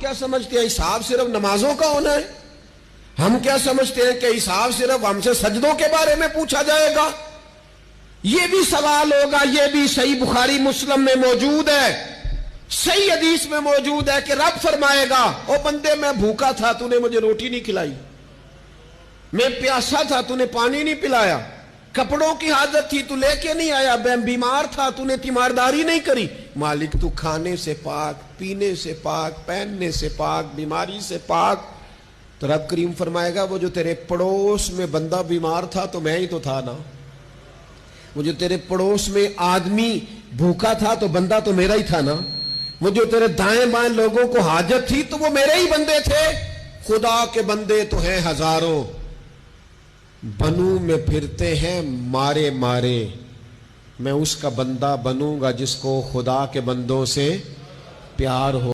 کیا سمجھتے ہیں حساب صرف نمازوں کا ہونا ہے؟ ہم کیا سمجھتے ہیں کہ حساب صرف ہم سے سجدوں کے بارے میں پوچھا جائے گا؟ یہ بھی سوال ہوگا، یہ بھی صحیح بخاری مسلم میں موجود ہے، صحیح حدیث میں موجود ہے کہ رب فرمائے گا او بندے میں بھوکا تھا تو نے مجھے روٹی نہیں کھلائی، میں پیاسا تھا تو نے پانی نہیں پلایا، کپڑوں کی حاجت تھی تو لے کے نہیں آیا، میں بیمار تھا تو نے تیمارداری نہیں کری۔ مالک تو کھانے سے پاک، پینے سے پاک، پہننے سے پاک، بیماری سے پاک۔ تو رب کریم فرمائے گا وہ جو تیرے پڑوس میں بندہ بیمار تھا تو میں ہی تو تھا نا، وہ جو تیرے پڑوس میں آدمی بھوکا تھا تو بندہ تو میرا ہی تھا نا، وہ جو تیرے دائیں بائیں لوگوں کو حاجت تھی تو وہ میرے ہی بندے تھے۔ خدا کے بندے تو ہیں ہزاروں، بنوں میں پھرتے ہیں مارے مارے، میں اس کا بندہ بنوں گا جس کو خدا کے بندوں سے پیار ہو۔